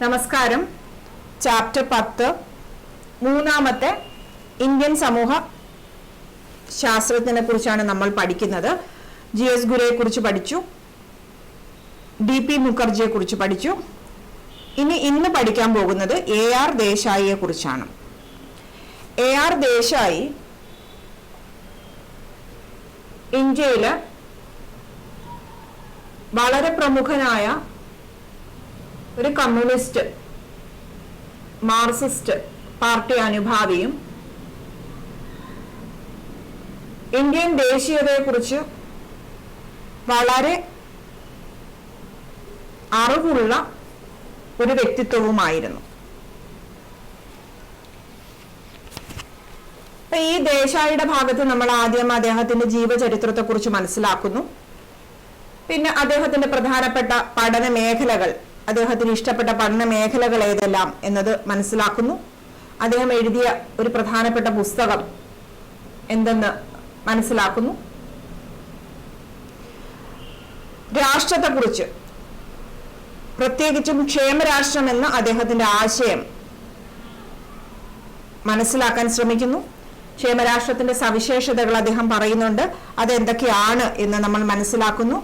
നമസ്കാരം. ചാപ്റ്റർ 10 മൂന്നാമത്തെ ഇന്ത്യൻ സമൂഹ ശാസ്ത്രത്തിനെ കുറിച്ചാണ് നമ്മൾ പഠിക്കുന്നത്. GS ഗുരയെ കുറിച്ച് പഠിച്ചു, DP മുഖർജിയെ കുറിച്ച് പഠിച്ചു. ഇന്ന് പഠിക്കാൻ പോകുന്നത് AR ദേശായിയെ കുറിച്ചാണ്. AR ദേശായി ഇന്ത്യയില് വളരെ പ്രമുഖനായ ഒരു കമ്മ്യൂണിസ്റ്റ് മാർക്സിസ്റ്റ് പാർട്ടി അനുഭാവിയും ഇന്ത്യൻ ദേശീയതയെക്കുറിച്ച് വളരെ അറിവുള്ള ഒരു വ്യക്തിത്വവുമായിരുന്നു. ഈ ദേശായിയുടെ ഭാഗത്ത് നമ്മൾ ആദ്യം അദ്ദേഹത്തിന്റെ ജീവചരിത്രത്തെ കുറിച്ച് മനസ്സിലാക്കുന്നു. പിന്നെ അദ്ദേഹത്തിന്റെ പ്രധാനപ്പെട്ട പഠന മേഖലകൾ, അദ്ദേഹത്തിന് ഇഷ്ടപ്പെട്ട പഠന മേഖലകൾ ഏതെല്ലാം എന്നത് മനസ്സിലാക്കുന്നു. അദ്ദേഹം എഴുതിയ ഒരു പ്രധാനപ്പെട്ട പുസ്തകം എന്തെന്ന് മനസ്സിലാക്കുന്നു. രാഷ്ട്രത്തെക്കുറിച്ച്, പ്രത്യേകിച്ചും ക്ഷേമരാഷ്ട്രം എന്ന അദ്ദേഹത്തിന്റെ ആശയം മനസ്സിലാക്കാൻ ശ്രമിക്കുന്നു. ക്ഷേമരാഷ്ട്രത്തിന്റെ സവിശേഷതകൾ അദ്ദേഹം പറയുന്നുണ്ട്, അതെന്തൊക്കെയാണ് എന്ന് നമ്മൾ മനസ്സിലാക്കുന്നു.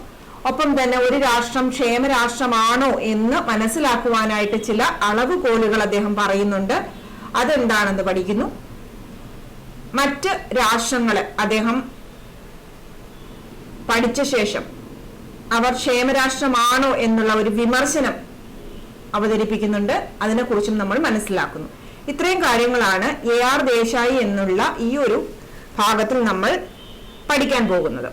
ഒപ്പം തന്നെ ഒരു രാഷ്ട്രം ക്ഷേമരാഷ്ട്രമാണോ എന്ന് മനസ്സിലാക്കുവാനായിട്ട് ചില അളവുകോലുകൾ അദ്ദേഹം പറയുന്നുണ്ട്, അതെന്താണെന്ന് പഠിക്കുന്നു. മറ്റ് രാഷ്ട്രങ്ങളെ അദ്ദേഹം പഠിച്ച ശേഷം അവർ ക്ഷേമരാഷ്ട്രമാണോ എന്നുള്ള ഒരു വിമർശനം അവതരിപ്പിക്കുന്നുണ്ട്, അതിനെക്കുറിച്ചും നമ്മൾ മനസ്സിലാക്കുന്നു. ഇത്രയും കാര്യങ്ങളാണ് AR ദേശായി എന്നുള്ള ഈ ഒരു ഭാഗത്തിൽ നമ്മൾ പഠിക്കാൻ പോകുന്നത്.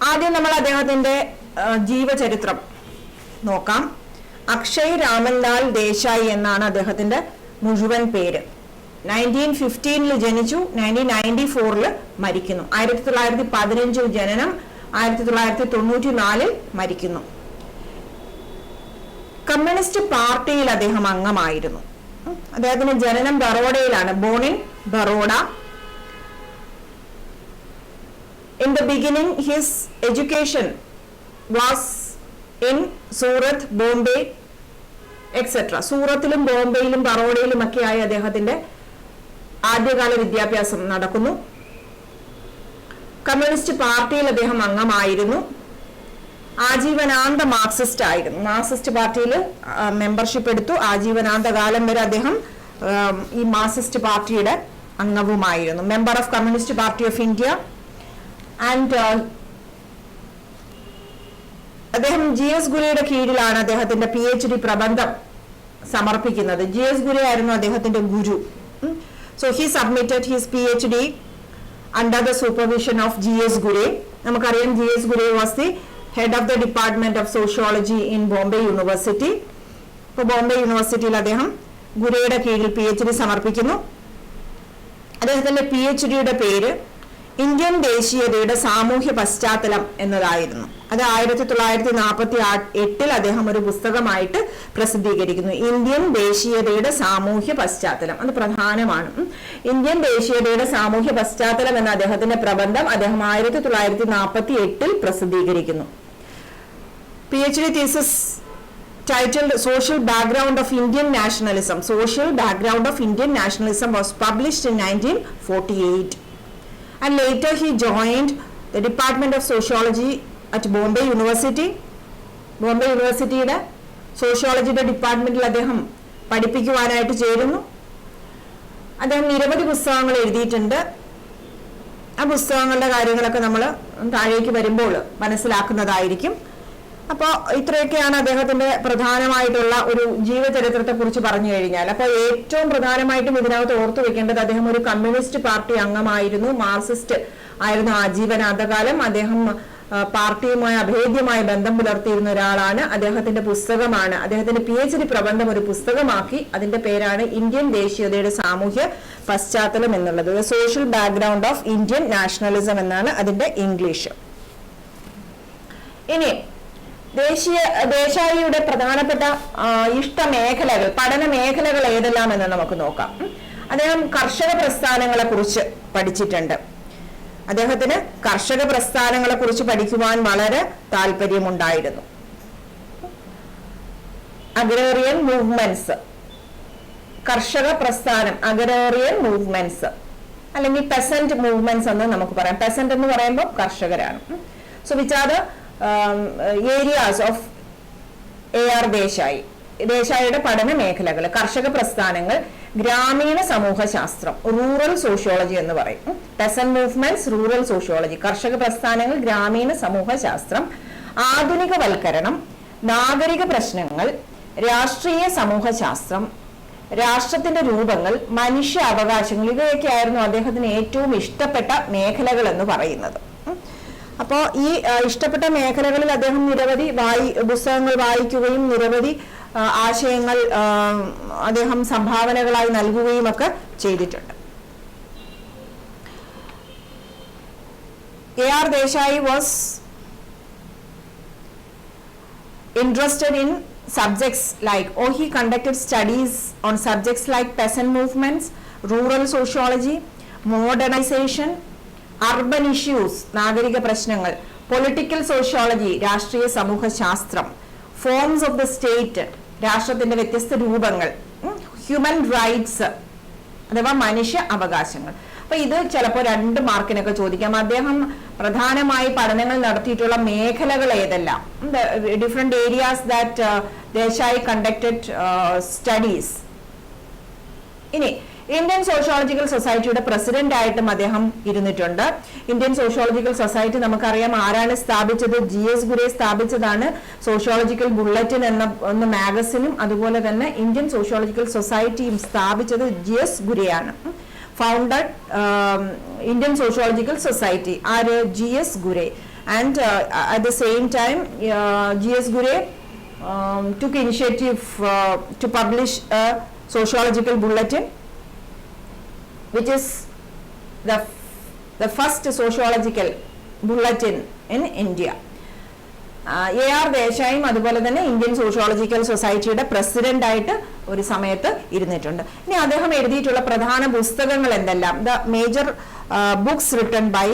ആദ്യം നമ്മൾ അദ്ദേഹത്തിന്റെ ജീവചരിത്രം നോക്കാം. അക്ഷയ് രാമൻലാൽ ദേശായി എന്നാണ് അദ്ദേഹത്തിന്റെ മുഴുവൻ പേര്. 1915 ജനിച്ചു, 1994 മരിക്കുന്നു. 1915 ജനനം, 1994 മരിക്കുന്നു. കമ്മ്യൂണിസ്റ്റ് പാർട്ടിയിൽ അദ്ദേഹം അംഗമായിരുന്നു. അദ്ദേഹത്തിന്റെ ജനനം ബറോഡയിലാണ്, born in Baroda. In the beginning, his education was in Surat, Bombay, etc. സൂറത്തിലും ബോംബെയിലും ബറോഡയിലും ഒക്കെയായി അദ്ദേഹത്തിന്റെ ആദ്യകാല വിദ്യാഭ്യാസം നടക്കുന്നു. കമ്മ്യൂണിസ്റ്റ് പാർട്ടിയിൽ അദ്ദേഹം അംഗമായിരുന്നു. ആജീവനാന്ത മാർക്സിസ്റ്റ് ആയിരുന്നു. മാർക്സിസ്റ്റ് പാർട്ടിയിൽ മെമ്പർഷിപ്പ് എടുത്തു. ആജീവനാന്ത കാലം വരെ അദ്ദേഹം ഈ മാർക്സിസ്റ്റ് പാർട്ടിയുടെ അംഗവുമായിരുന്നു. Member of Communist Party of India. And അദ്ദേഹം GS ഗുരയുടെ കീഴിലാണ് അദ്ദേഹത്തിന്റെ PhD പ്രബന്ധം സമർപ്പിക്കുന്നത്. GS ഗുര ആയിരുന്നു അദ്ദേഹത്തിന്റെ ഗുരു. So he submitted his PhD under the supervision of GS Ghurye. നമുക്കറിയാം GS Ghurye was the head of the department of sociology in Bombay university. ഇപ്പൊ ബോംബെ യൂണിവേഴ്സിറ്റിയിൽ അദ്ദേഹം ഗുരയുടെ കീഴിൽ PhD സമർപ്പിക്കുന്നു. അദ്ദേഹത്തിന്റെ PhDയുടെ പേര് ഇന്ത്യൻ ദേശീയതയുടെ സാമൂഹ്യ പശ്ചാത്തലം എന്നതായിരുന്നു. അത് 1948 അദ്ദേഹം ഒരു പുസ്തകമായിട്ട് പ്രസിദ്ധീകരിക്കുന്നു. ഇന്ത്യൻ ദേശീയതയുടെ സാമൂഹ്യ പശ്ചാത്തലം, അത് പ്രധാനമാണ്. ഇന്ത്യൻ ദേശീയതയുടെ സാമൂഹ്യ പശ്ചാത്തലം എന്ന അദ്ദേഹത്തിന്റെ പ്രബന്ധം അദ്ദേഹം 1948 പ്രസിദ്ധീകരിക്കുന്നു. PhD thesis titled Social Background of Indian Nationalism. Social Background of Indian Nationalism was published in 1948. And later he joined the Department of Sociology at Bombay University. Bombay യൂണിവേഴ്സിറ്റിയുടെ സോഷ്യോളജിയുടെ ഡിപ്പാർട്ട്മെന്റിൽ അദ്ദേഹം പഠിപ്പിക്കുവാനായിട്ട് ചേരുന്നു. അദ്ദേഹം നിരവധി പുസ്തകങ്ങൾ എഴുതിയിട്ടുണ്ട്. ആ പുസ്തകങ്ങളുടെ കാര്യങ്ങളൊക്കെ നമ്മൾ താഴേക്ക് വരുമ്പോൾ മനസ്സിലാക്കുന്നതായിരിക്കും. അപ്പോൾ ഇത്രയൊക്കെയാണ് അദ്ദേഹത്തിന്റെ പ്രധാനമായിട്ടുള്ള ഒരു ജീവചരിത്രത്തെ കുറിച്ച് പറഞ്ഞു കഴിഞ്ഞാൽ. അപ്പോൾ ഏറ്റവും പ്രധാനമായിട്ടും ഇതിനകത്ത് ഓർത്തു വെക്കേണ്ടത് അദ്ദേഹം ഒരു കമ്മ്യൂണിസ്റ്റ് പാർട്ടി അംഗമായിരുന്നു, മാർക്സിസ്റ്റ് ആയിരുന്നു ആജീവനാന്തകാലം. അദ്ദേഹം പാർട്ടിയുമായി അഭേദ്യമായ ബന്ധം പുലർത്തിയിരുന്ന ഒരാളാണ്. അദ്ദേഹത്തിന്റെ പുസ്തകമാണ്, അദ്ദേഹത്തിന്റെ PhD പ്രബന്ധം ഒരു പുസ്തകമാക്കി. അതിന്റെ പേരാണ് ഇന്ത്യൻ ദേശീയതയുടെ സാമൂഹ്യ പശ്ചാത്തലം എന്നുള്ളത്. Social background of Indian nationalism എന്നാണ് അതിന്റെ ഇംഗ്ലീഷ്. ഇനി ദേശായിയുടെ പ്രധാനപ്പെട്ട ഇഷ്ടമേഖലകൾ, പഠന മേഖലകൾ ഏതെല്ലാം എന്ന് നമുക്ക് നോക്കാം. അദ്ദേഹം കർഷക പ്രസ്ഥാനങ്ങളെ കുറിച്ച് പഠിച്ചിട്ടുണ്ട്. അദ്ദേഹത്തിന് കർഷക പ്രസ്ഥാനങ്ങളെ കുറിച്ച് പഠിക്കുവാൻ വളരെ താല്പര്യമുണ്ടായിരുന്നു. അഗ്രേറിയൻ മൂവ്മെന്റ്സ്, കർഷക പ്രസ്ഥാനം, അഗ്രേറിയൻ മൂവ്മെന്റ്സ് അല്ലെങ്കിൽ പെസന്റ് മൂവ്മെന്റ്സ് എന്ന് നമുക്ക് പറയാം. പെസന്റ് എന്ന് പറയുമ്പോൾ കർഷകരാണ്. So which are the areas of AR Desai, ദേശായിയുടെ പഠന മേഖലകൾ: കർഷക പ്രസ്ഥാനങ്ങൾ, ഗ്രാമീണ സമൂഹശാസ്ത്രം, റൂറൽ സോഷ്യോളജി എന്ന് പറയും. പെസന്റ് മൂവ്മെന്റ്സ്, റൂറൽ സോഷ്യോളജി, കർഷക പ്രസ്ഥാനങ്ങൾ, ഗ്രാമീണ സമൂഹശാസ്ത്രം, ആധുനികവൽക്കരണം, നാഗരിക പ്രശ്നങ്ങൾ, രാഷ്ട്രീയ സമൂഹശാസ്ത്രം, രാഷ്ട്രത്തിന്റെ രൂപങ്ങൾ, മനുഷ്യ അവകാശങ്ങൾ, ഇവയൊക്കെയായിരുന്നു അദ്ദേഹത്തിന് ഏറ്റവും ഇഷ്ടപ്പെട്ട മേഖലകൾ എന്ന് പറയുന്നത്. അപ്പോൾ ഈ ഇഷ്ടപ്പെട്ട മേഖലകളിൽ അദ്ദേഹം നിരവധി പുസ്തകങ്ങൾ വായിക്കുകയും നിരവധി ആശയങ്ങൾ അദ്ദേഹം സംഭാവനകളായി നൽകുകയും ഒക്കെ ചെയ്തിട്ടുണ്ട്. AR Desai was interested in subjects like, he conducted studies on subjects like peasant movements, rural sociology, modernization, urban issues, നാഗരിക പ്രശ്നങ്ങൾ, പൊളിറ്റിക്കൽ സോഷ്യോളജി, രാഷ്ട്രീയ സമൂഹ ശാസ്ത്രം, ഫോംസ് ഓഫ് ദ സ്റ്റേറ്റ്, രാഷ്ട്രത്തിന്റെ വ്യത്യസ്ത രൂപങ്ങൾ, ഹ്യൂമൻ റൈറ്റ്സ് അഥവാ മനുഷ്യ അവകാശങ്ങൾ. അപ്പൊ ഇത് ചിലപ്പോൾ 2 മാർക്കിനൊക്കെ ചോദിക്കാം. അദ്ദേഹം പ്രധാനമായി പഠനങ്ങൾ നടത്തിയിട്ടുള്ള മേഖലകൾ ഏതെല്ലാം, different areas that Desai conducted studies. ഇനി ഇന്ത്യൻ സോഷ്യോളജിക്കൽ സൊസൈറ്റിയുടെ പ്രസിഡന്റ് ആയിട്ടും അദ്ദേഹം ഇരുന്നിട്ടുണ്ട്. ഇന്ത്യൻ സോഷ്യോളജിക്കൽ സൊസൈറ്റി നമുക്കറിയാം ആരാണ് സ്ഥാപിച്ചത്? GS ഗുരെ സ്ഥാപിച്ചതാണ്. സോഷ്യോളജിക്കൽ ബുള്ളറ്റിൻ എന്ന മാഗസിനും അതുപോലെ തന്നെ ഇന്ത്യൻ സോഷ്യോളജിക്കൽ സൊസൈറ്റിയും സ്ഥാപിച്ചത് GS ഗുരെയാണ്. ഫൗണ്ടഡ് ഇന്ത്യൻ സോഷ്യോളജിക്കൽ സൊസൈറ്റി ആര്? GS Ghurye. And at the same time GS Ghurye took initiative to publish a sociological bulletin, which is the first sociological bulletin in India. AR ദേശായും അതുപോലെ തന്നെ ഇന്ത്യൻ സോഷ്യോളജിക്കൽ സൊസൈറ്റിയുടെ president ആയിട്ട് ഒരു സമയത്ത് ഇരുന്നിട്ടുണ്ട്. ഇനി അദ്ദേഹം എഴുതിയിട്ടുള്ള പ്രധാന പുസ്തകങ്ങൾ എന്തെല്ലാം? The major books written by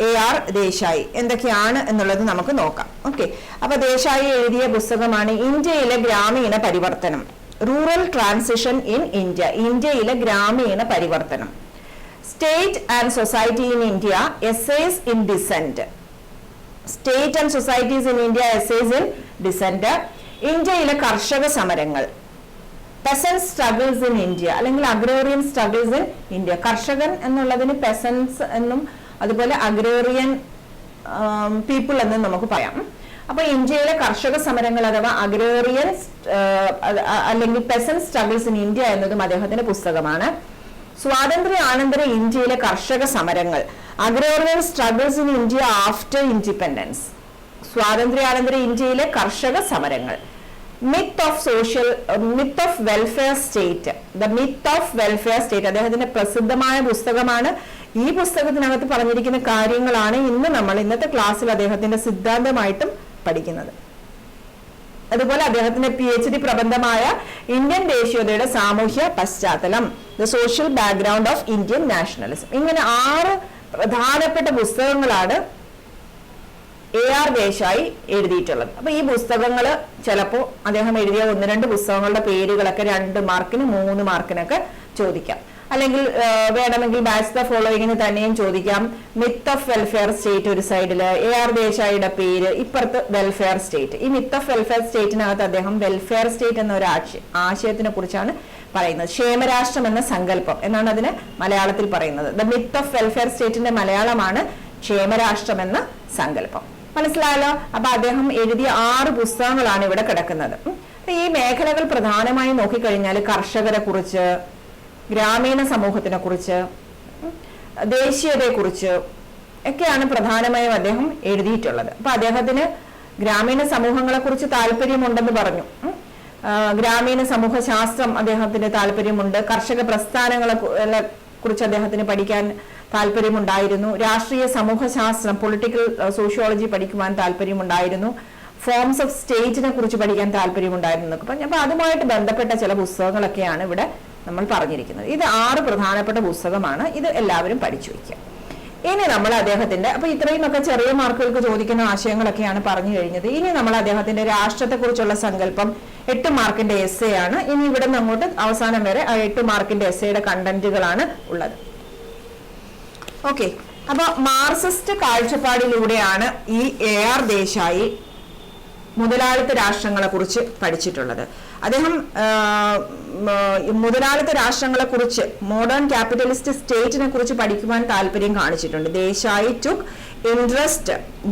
AR Desai എന്തൊക്കെയാണ് എന്നുള്ളത് നമുക്ക് നോക്കാം. ഓക്കെ, അപ്പൊ ദേശായി എഴുതിയ പുസ്തകമാണ് ഇന്ത്യയിലെ ഗ്രാമീണ പരിവർത്തനം, റൂറൽ ട്രാൻസിഷൻ ഇൻ ഇന്ത്യ, ഇന്ത്യയിലെ ഗ്രാമീണ പരിവർത്തനം, state and society in India, essays in descent, state and societies in India, essays in descent, ഇന്ത്യയിലെ കർഷക സമരങ്ങൾ, പെസൻസ് സ്ട്രഗിൾസ് ഇൻ ഇന്ത്യ അല്ലെങ്കിൽ അഗ്രേറിയൻ സ്ട്രഗിൾസ് ഇൻ ഇന്ത്യ. കർഷകൻ എന്നുള്ളതിന് പെസൻസ് എന്നും അതുപോലെ അഗ്രേറിയൻ പീപ്പിൾ എന്നും നമുക്ക് പറയാം. അപ്പൊ ഇന്ത്യയിലെ കർഷക സമരങ്ങൾ അഥവാ അഗ്രേറിയൻ അല്ലെങ്കിൽ പെസൻസ് സ്ട്രഗിൾസ് ഇൻ ഇന്ത്യ എന്നതും അദ്ദേഹത്തിന്റെ പുസ്തകമാണ്. സ്വാതന്ത്ര്യാനന്തര ഇന്ത്യയിലെ കർഷക സമരങ്ങൾ, agrarian struggles in India after independence, സ്വാതന്ത്ര്യാനന്തര ഇന്ത്യയിലെ കർഷക സമരങ്ങൾ, myth of welfare state, the myth of welfare state അദ്ദേഹത്തിന്റെ പ്രസിദ്ധമായ പുസ്തകമാണ്. ഈ പുസ്തകത്തിനകത്ത് പറഞ്ഞിരിക്കുന്ന കാര്യങ്ങളാണ് ഇന്നത്തെ ക്ലാസ്സിൽ അദ്ദേഹത്തിന്റെ സിദ്ധാന്തമായിട്ടും പഠിക്കുന്നത്. അതുപോലെ അദ്ദേഹത്തിന്റെ PhD പ്രബന്ധമായ ഇന്ത്യൻ ദേശീയതയുടെ സാമൂഹ്യ പശ്ചാത്തലം, the social background of Indian nationalism. ഇങ്ങനെ 6 പ്രധാനപ്പെട്ട പുസ്തകങ്ങളാണ് AR ദേശായി എഴുതിയിട്ടുള്ളത്. അപ്പൊ ഈ പുസ്തകങ്ങൾ ചിലപ്പോൾ അദ്ദേഹം എഴുതിയ 1-2 പുസ്തകങ്ങളുടെ പേരുകളൊക്കെ 2 മാർക്കിന് 3 മാർക്കിനൊക്കെ ചോദിക്കാം. അല്ലെങ്കിൽ വേണമെങ്കിൽ ബാച്ച് ദ ഫോളോയിങ്ങിന് തന്നെയും ചോദിക്കാം. മിത്ത് ഓഫ് വെൽഫെയർ സ്റ്റേറ്റ് ഒരു സൈഡില്, AR ദേശായിയുടെ പേര്, ഇപ്പുറത്ത് വെൽഫെയർ സ്റ്റേറ്റ്. ഈ മിത്ത് ഓഫ് വെൽഫെയർ സ്റ്റേറ്റിനകത്ത് അദ്ദേഹം വെൽഫെയർ സ്റ്റേറ്റ് എന്ന ഒരു ആശയത്തിനെ കുറിച്ചാണ് പറയുന്നത്. ക്ഷേമരാഷ്ട്രം എന്ന സങ്കല്പം എന്നാണ് അതിന് മലയാളത്തിൽ പറയുന്നത്. ദ മിത്ത് ഓഫ് വെൽഫെയർ സ്റ്റേറ്റിന്റെ മലയാളമാണ് ക്ഷേമരാഷ്ട്രം എന്ന സങ്കല്പം. മനസ്സിലായല്ലോ? അപ്പൊ അദ്ദേഹം എഴുതിയ 6 പുസ്തകങ്ങളാണ് ഇവിടെ കിടക്കുന്നത്. ഈ മേഖലകൾ പ്രധാനമായും നോക്കിക്കഴിഞ്ഞാൽ കർഷകരെ കുറിച്ച്, ഗ്രാമീണ സമൂഹത്തിനെ കുറിച്ച്, ദേശീയതയെ കുറിച്ച് ഒക്കെയാണ് പ്രധാനമായും അദ്ദേഹം എഴുതിയിട്ടുള്ളത്. അപ്പൊ അദ്ദേഹത്തിന് ഗ്രാമീണ സമൂഹങ്ങളെ കുറിച്ച് താല്പര്യമുണ്ടെന്ന് പറഞ്ഞു. ഗ്രാമീണ സമൂഹ ശാസ്ത്രം അദ്ദേഹത്തിന് താല്പര്യമുണ്ട്. കർഷക പ്രസ്ഥാനങ്ങളെ കുറിച്ച് അദ്ദേഹത്തിന് പഠിക്കാൻ താല്പര്യമുണ്ടായിരുന്നു. രാഷ്ട്രീയ സമൂഹശാസ്ത്രം, പൊളിറ്റിക്കൽ സോഷ്യോളജി പഠിക്കുവാൻ താല്പര്യമുണ്ടായിരുന്നു. ഫോംസ് ഓഫ് സ്റ്റേറ്റിനെ കുറിച്ച് പഠിക്കാൻ താല്പര്യമുണ്ടായിരുന്നു. അപ്പൊ അതുമായിട്ട് ബന്ധപ്പെട്ട ചില പുസ്തകങ്ങളൊക്കെയാണ് ഇവിടെ നമ്മൾ പറഞ്ഞിരിക്കുന്നത്. ഇത് 6 പ്രധാനപ്പെട്ട പുസ്തകമാണ്. ഇത് എല്ലാവരും പഠിച്ചു വയ്ക്കുക. ഇനി നമ്മൾ അദ്ദേഹത്തിന്റെ, അപ്പൊ ഇത്രയുമൊക്കെ ചെറിയ മാർക്കുകൾക്ക് ചോദിക്കുന്ന ആശയങ്ങളൊക്കെയാണ് പറഞ്ഞു കഴിഞ്ഞത്. ഇനി നമ്മൾ അദ്ദേഹത്തിന്റെ രാഷ്ട്രത്തെ കുറിച്ചുള്ള സങ്കല്പം 8 മാർക്കിന്റെ എസ്സേ ആണ്. ഇനി ഇവിടെ നിന്ന് അങ്ങോട്ട് അവസാനം വരെ ആ 8 മാർക്കിന്റെ എസ്സേയുടെ കണ്ടന്റുകളാണ് ഉള്ളത്. ഓക്കെ, അപ്പൊ മാർക്സിസ്റ്റ് കാഴ്ചപ്പാടിലൂടെയാണ് ഈ AR ദേശായി മുതലാളിത്ത രാഷ്ട്രങ്ങളെ കുറിച്ച് പഠിച്ചിട്ടുള്ളത്. അദ്ദേഹം മുതലാളിത്ത രാഷ്ട്രങ്ങളെ കുറിച്ച്, മോഡേൺ ക്യാപിറ്റലിസ്റ്റ് സ്റ്റേറ്റിനെ കുറിച്ച് പഠിക്കുവാൻ താല്പര്യം കാണിച്ചിട്ടുണ്ട്. Desai took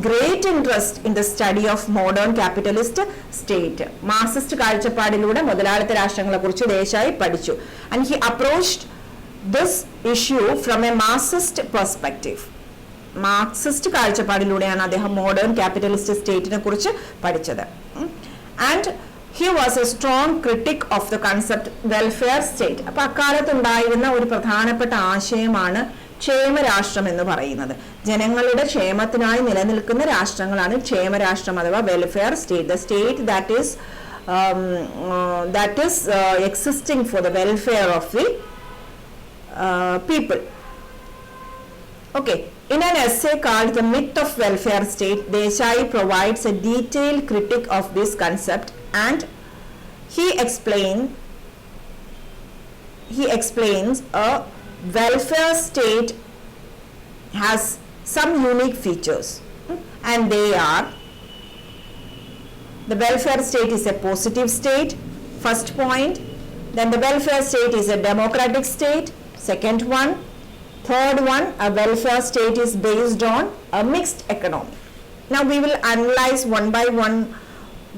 great interest in the study of modern capitalist state. Marxist കാഴ്ചപ്പാടിലൂടെ മുതലാളിത്ത രാഷ്ട്രങ്ങളെ കുറിച്ച് ദേശായി പഠിച്ചു. And he approached this issue from a Marxist perspective. Marxist കാഴ്ചപ്പാടിലൂടെയാണ് അദ്ദേഹം മോഡേൺ ക്യാപിറ്റലിസ്റ്റ് സ്റ്റേറ്റിനെ കുറിച്ച് പഠിച്ചത്. And he was a strong critic of the concept welfare state. അപ്പൊ അക്കാലത്തുണ്ടായിരുന്ന ഒരു പ്രധാനപ്പെട്ട ആശയമാണ് ക്ഷേമരാഷ്ട്രം എന്ന് പറയുന്നത്. ജനങ്ങളുടെ ക്ഷേമത്തിനായി നിലനിൽക്കുന്ന രാഷ്ട്രങ്ങളാണ് ക്ഷേമരാഷ്ട്രം അഥവാ welfare state. The state that is existing for the welfare of the people. Okay, in an essay called The Myth of Welfare State, Desai provides a detailed critique of this concept, and he explains a welfare state has some unique features, and they are: the welfare state is a positive state, first point. Then the welfare state is a democratic state, second one. Third one, a welfare state is based on a mixed economy. Now we will analyze one by one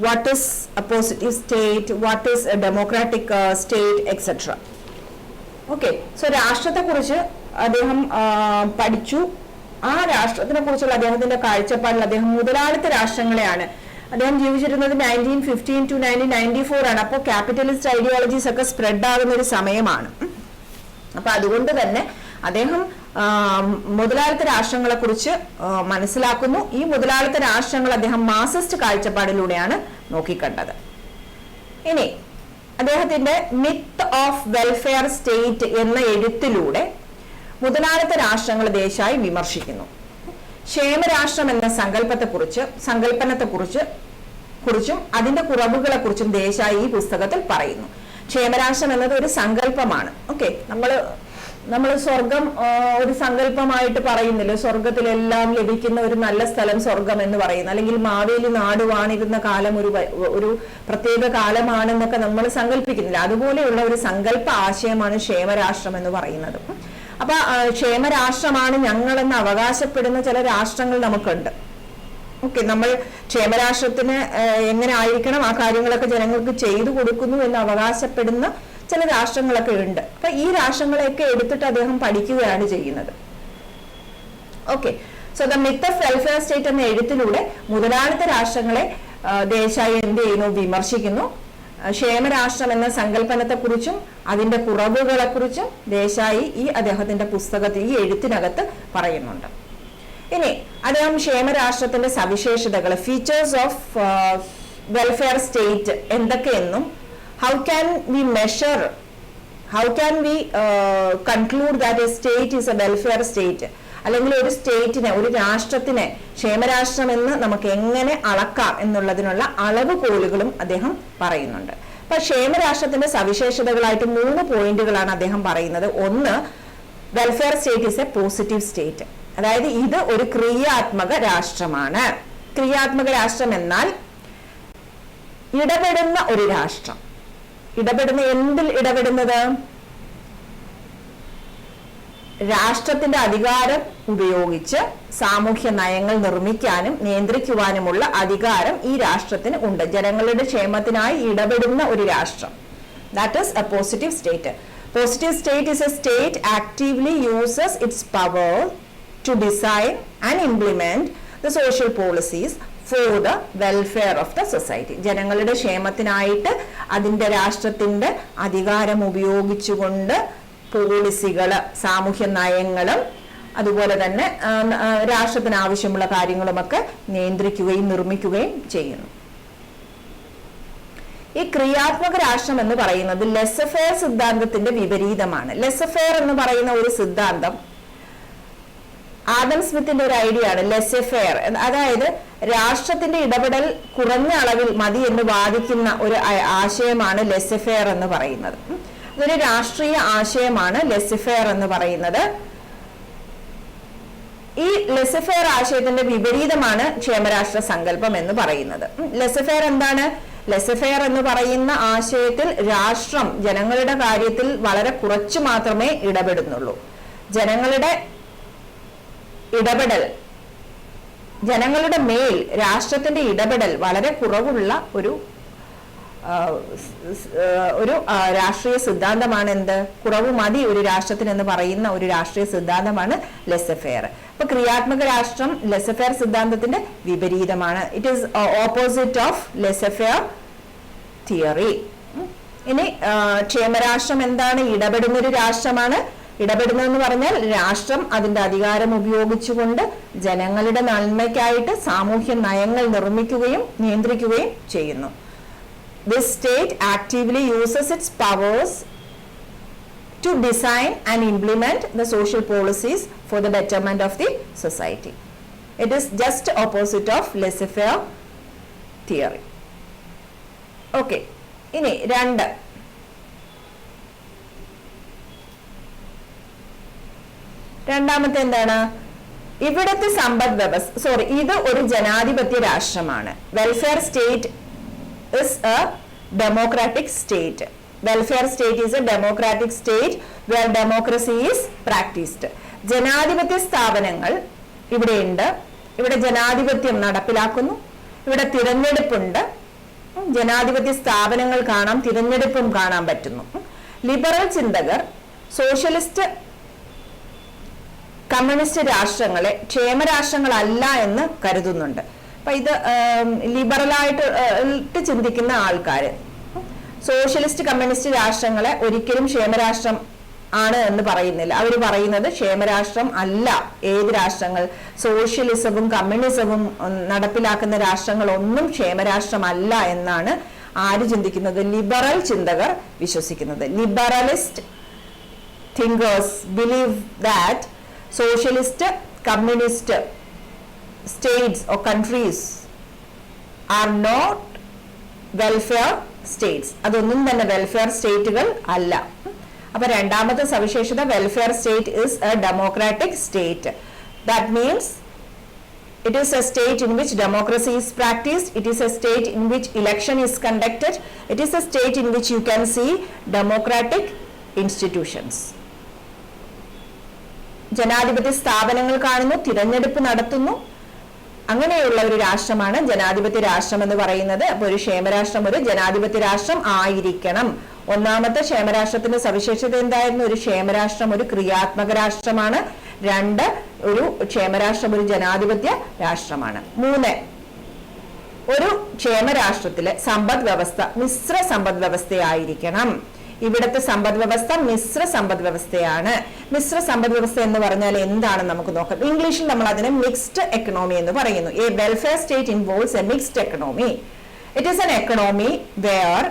what is a positive state, what is a democratic state, etc. Okay, so രാഷ്ട്രത്തെ കുറിച്ച് അദ്ദേഹം പഠിച്ചു. ആ രാഷ്ട്രത്തിനെ കുറിച്ചുള്ള അദ്ദേഹത്തിന്റെ കാഴ്ചപ്പാടിൽ അദ്ദേഹം മുതലാളിത്ത രാഷ്ട്രങ്ങളെയാണ്, അദ്ദേഹം ജീവിച്ചിരുന്നത് 1915 to 1994 ആണ്. അപ്പോൾ ക്യാപിറ്റലിസ്റ്റ് ഐഡിയോളജീസ് ഒക്കെ സ്പ്രെഡ് ആകുന്ന ഒരു സമയമാണ്. അപ്പൊ അതുകൊണ്ട് തന്നെ അദ്ദേഹം മുതലാളിത്ത രാഷ്ട്രങ്ങളെ കുറിച്ച് മനസ്സിലാക്കുന്നു. ഈ മുതലാളിത്ത രാഷ്ട്രങ്ങൾ അദ്ദേഹം മാർക്സിസ്റ്റ് കാഴ്ചപ്പാടിലൂടെയാണ് നോക്കിക്കണ്ടത്. ഇനി അദ്ദേഹത്തിന്റെ മിത്ത് ഓഫ് വെൽഫെയർ സ്റ്റേറ്റ് എന്ന എഴുത്തിലൂടെ മുതലാളിത്ത രാഷ്ട്രങ്ങൾ ദേശായി വിമർശിക്കുന്നു. ക്ഷേമരാഷ്ട്രം എന്ന സങ്കല്പനത്തെക്കുറിച്ചും അതിന്റെ കുറവുകളെ കുറിച്ചും ദേശായി ഈ പുസ്തകത്തിൽ പറയുന്നു. ക്ഷേമരാഷ്ട്രം എന്നത് ഒരു സങ്കല്പമാണ്. ഓക്കെ, നമ്മൾ സ്വർഗം ഒരു സങ്കല്പമായിട്ട് പറയുന്നില്ല. സ്വർഗത്തിലെല്ലാം ലഭിക്കുന്ന ഒരു നല്ല സ്ഥലം സ്വർഗം എന്ന് പറയുന്നു, അല്ലെങ്കിൽ മാവേലി നാട് വാണിരുന്ന കാലം ഒരു പ്രത്യേക കാലമാണെന്നൊക്കെ നമ്മൾ സങ്കല്പിക്കുന്നില്ല. അതുപോലെയുള്ള ഒരു സങ്കല്പ ആശയമാണ് ക്ഷേമരാഷ്ട്രം എന്ന് പറയുന്നത്. അപ്പൊ ക്ഷേമരാഷ്ട്രമാണ് ഞങ്ങളെന്ന് അവകാശപ്പെടുന്ന ചില രാഷ്ട്രങ്ങൾ നമുക്കുണ്ട്. ഓക്കെ, നമ്മൾ ക്ഷേമരാഷ്ട്രത്തിന് എങ്ങനെ ആയിരിക്കണം ആ കാര്യങ്ങളൊക്കെ ജനങ്ങൾക്ക് ചെയ്തു കൊടുക്കുന്നു എന്ന് അവകാശപ്പെടുന്ന ചില രാഷ്ട്രങ്ങളൊക്കെ ഉണ്ട്. അപ്പൊ ഈ രാഷ്ട്രങ്ങളെയൊക്കെ എടുത്തിട്ട് അദ്ദേഹം പഠിക്കുകയാണ് ചെയ്യുന്നത്. Okay, so the myth of welfare state എന്ന എഴുത്തിലൂടെ മുതലാളിത്ത രാഷ്ട്രങ്ങളെ ദേശായി എന്ത് ചെയ്യുന്നു, വിമർശിക്കുന്നു. ക്ഷേമരാഷ്ട്രം എന്ന സങ്കല്പനത്തെക്കുറിച്ചും അതിന്റെ കുറവുകളെക്കുറിച്ചും ദേശായി ഈ അദ്ദേഹത്തിന്റെ പുസ്തകത്തിൽ, ഈ എഴുത്തിനകത്ത് പറയുന്നുണ്ട്. ഇനി അദ്ദേഹം ക്ഷേമരാഷ്ട്രത്തിന്റെ സവിശേഷതകൾ, ഫീച്ചേഴ്സ് ഓഫ് വെൽഫെയർ സ്റ്റേറ്റ് എന്തൊക്കെയെന്നും, how can we conclude that a state is a welfare state, അല്ലെങ്കിൽ ഒരു സ്റ്റേറ്റിനെ, ഒരു രാഷ്ട്രത്തിനെ ക്ഷേമരാഷ്ട്രം എന്ന് നമുക്ക് എങ്ങനെ അളക്കാം എന്നുള്ളതിനുള്ള അളവുകോലുകളും അദ്ദേഹം പറയുന്നുണ്ട്. അപ്പൊ ക്ഷേമരാഷ്ട്രത്തിന്റെ സവിശേഷതകളായിട്ട് 3 പോയിന്റുകളാണ് അദ്ദേഹം പറയുന്നത്. ഒന്ന്, welfare state is A positive state, അതായത് ഇത് ഒരു ക്രിയാത്മക രാഷ്ട്രമാണ്. ക്രിയാത്മക രാഷ്ട്രം എന്നാൽ ഇടപെടുന്ന ഒരു രാഷ്ട്രം. എന്തിൽ ഇടപെടുന്നത്? രാഷ്ട്രത്തിന്റെ അധികാരം ഉപയോഗിച്ച് സാമൂഹ്യ നയങ്ങൾ നിർമ്മിക്കാനും നിയന്ത്രിക്കുവാനുമുള്ള അധികാരം ഈ രാഷ്ട്രത്തിന് ഉണ്ട്. ജനങ്ങളുടെ ക്ഷേമത്തിനായി ഇടപെടുന്ന ഒരു രാഷ്ട്രം. That is a positive state. Positive state is a state actively uses its power to design and implement the social policies for the welfare of the society. ജനങ്ങളുടെ ക്ഷേമത്തിനായിട്ട് അതിന്റെ രാഷ്ട്രത്തിന്റെ അധികാരം ഉപയോഗിച്ചുകൊണ്ട് പോളിസികള്, സാമൂഹ്യ നയങ്ങളും അതുപോലെ തന്നെ രാഷ്ട്രത്തിന് ആവശ്യമുള്ള കാര്യങ്ങളുമൊക്കെ നിയന്ത്രിക്കുകയും നിർമ്മിക്കുകയും ചെയ്യുന്നു. ഈ ക്രിയാത്മക രാഷ്ട്രം എന്ന് പറയുന്നത് ലെസഫെയർ സിദ്ധാന്തത്തിന്റെ വിപരീതമാണ്. ലെസഫെയർ എന്ന് പറയുന്ന ഒരു സിദ്ധാന്തം ആദം സ്മിത്തിന്റെ ഒരു ഐഡിയ ആണ് ലെസെ ഫെയർ. അതായത് രാഷ്ട്രത്തിന്റെ ഇടപെടൽ കുറഞ്ഞ അളവിൽ മതി എന്ന് വാദിക്കുന്ന ഒരു ആശയമാണ് ലെസെ ഫെയർ എന്ന് പറയുന്നത്. ഇതൊരു രാഷ്ട്രീയ ആശയമാണ് ലെസെ ഫെയർ എന്ന് പറയുന്നത്. ഈ ലെസെ ഫെയർ ആശയത്തിന്റെ വിപരീതമാണ് ക്ഷേമരാഷ്ട്ര സങ്കല്പം എന്ന് പറയുന്നത്. ലെസെ ഫെയർ എന്താണ്? ലെസെ ഫെയർ എന്ന് പറയുന്ന ആശയത്തിൽ രാഷ്ട്രം ജനങ്ങളുടെ കാര്യത്തിൽ വളരെ കുറച്ചു മാത്രമേ ഇടപെടുന്നുള്ളൂ. ജനങ്ങളുടെ മേൽ രാഷ്ട്രത്തിന്റെ ഇടപെടൽ വളരെ കുറവുള്ള ഒരു രാഷ്ട്രീയ സിദ്ധാന്തമാണ് എന്ത്? കുറവ് മതി ഒരു രാഷ്ട്രത്തിന് എന്ന് പറയുന്ന ഒരു രാഷ്ട്രീയ സിദ്ധാന്തമാണ് ലെസെ ഫെയർ. അപ്പൊ ക്രിയാത്മക രാഷ്ട്രം ലെസെ ഫെയർ സിദ്ധാന്തത്തിന്റെ വിപരീതമാണ്. It is opposite of laissez faire theory. ഇനി ക്ഷേമരാഷ്ട്രം എന്താണ്? ഇടപെടുന്ന ഒരു രാഷ്ട്രമാണ്. ഇടപെടുന്നതെന്ന് പറഞ്ഞാൽ രാഷ്ട്രം അതിന്റെ അധികാരം ഉപയോഗിച്ചുകൊണ്ട് ജനങ്ങളുടെ നന്മയ്ക്കായിട്ട് സാമൂഹ്യ നയങ്ങൾ നിർമ്മിക്കുകയും നിയന്ത്രിക്കുകയും ചെയ്യുന്നു. This state actively uses its powers to design and implement the social policies for the betterment of the society. It is just opposite of laissez-faire theory. Okay. ഇനി രണ്ടാമത്തെ എന്താണ്? ഇവിടുത്തെ സമ്പദ് വ്യവസ്ഥ ഇത് ഒരു ജനാധിപത്യ രാഷ്ട്രമാണ്. Welfare state is a democratic state. Welfare state is a democratic state where democracy is practiced. ജനാധിപത്യ സ്ഥാപനങ്ങൾ ഇവിടെയുണ്ട്. ഇവിടെ ജനാധിപത്യം നടപ്പിലാക്കുന്നു. ഇവിടെ തിരഞ്ഞെടുപ്പുണ്ട്. ജനാധിപത്യ സ്ഥാപനങ്ങൾ കാണാം, തിരഞ്ഞെടുപ്പും കാണാൻ പറ്റുന്നു. ലിബറൽ ചിന്തകർ സോഷ്യലിസ്റ്റ് കമ്മ്യൂണിസ്റ്റ് രാഷ്ട്രങ്ങളെ ക്ഷേമരാഷ്ട്രങ്ങളല്ല എന്ന് കരുതുന്നുണ്ട്. അപ്പൊ ഇത് ലിബറലായിട്ട് ചിന്തിക്കുന്ന ആൾക്കാര് സോഷ്യലിസ്റ്റ് കമ്മ്യൂണിസ്റ്റ് രാഷ്ട്രങ്ങളെ ഒരിക്കലും ക്ഷേമരാഷ്ട്രം ആണ് എന്ന് പറയുന്നില്ല. അവർ പറയുന്നത് ക്ഷേമരാഷ്ട്രം അല്ല ഏത് രാഷ്ട്രങ്ങൾ, സോഷ്യലിസവും കമ്മ്യൂണിസവും നടപ്പിലാക്കുന്ന രാഷ്ട്രങ്ങളൊന്നും ക്ഷേമരാഷ്ട്രമല്ല എന്നാണ് ആര് ചിന്തിക്കുന്നത്? ലിബറൽ ചിന്തകർ വിശ്വസിക്കുന്നത്. Liberalist thinkers believe that socialist, communist states or countries are not welfare states. അതൊന്നും തന്നെ വെൽഫെയർ സ്റ്റേറ്റുകൾ അല്ല. അപ്പൊ രണ്ടാമത്തെ സവിശേഷത welfare state is A democratic state. That means it is a state in which democracy is practiced. It is a state in which election is conducted. It is a state in which you can see democratic institutions. ജനാധിപത്യ സ്ഥാപനങ്ങൾ കാണുന്നു, തിരഞ്ഞെടുപ്പ് നടത്തുന്നു. അങ്ങനെയുള്ള ഒരു രാഷ്ട്രമാണ് ജനാധിപത്യ രാഷ്ട്രം എന്ന് പറയുന്നത്. അപ്പോൾ ഒരു ക്ഷേമരാഷ്ട്രം ഒരു ജനാധിപത്യ രാഷ്ട്രം ആയിരിക്കണം. ഒന്നാമത്തെ ക്ഷേമരാഷ്ട്രത്തിന്റെ സവിശേഷത എന്തായിരുന്നു? ഒരു ക്ഷേമരാഷ്ട്രം ഒരു ക്രിയാത്മക രാഷ്ട്രമാണ്. രണ്ട്, ഒരു ക്ഷേമരാഷ്ട്രം ഒരു ജനാധിപത്യ രാഷ്ട്രമാണ്. മൂന്ന്, ഒരു ക്ഷേമരാഷ്ട്രത്തിലെ സമ്പദ് വ്യവസ്ഥ മിശ്ര സമ്പദ് വ്യവസ്ഥയായിരിക്കണം. ഇവിടുത്തെ സമ്പദ് വ്യവസ്ഥ മിശ്ര സമ്പദ് വ്യവസ്ഥയാണ്. മിശ്ര സമ്പദ് വ്യവസ്ഥ എന്ന് പറഞ്ഞാൽ എന്താണെന്ന് നമുക്ക് നോക്കാം. ഇംഗ്ലീഷിൽ നമ്മൾ അതിനെ മിക്സ്ഡ് എക്കണോമി എന്ന് പറയുന്നു. A welfare state involves a mixed economy. It is an economy where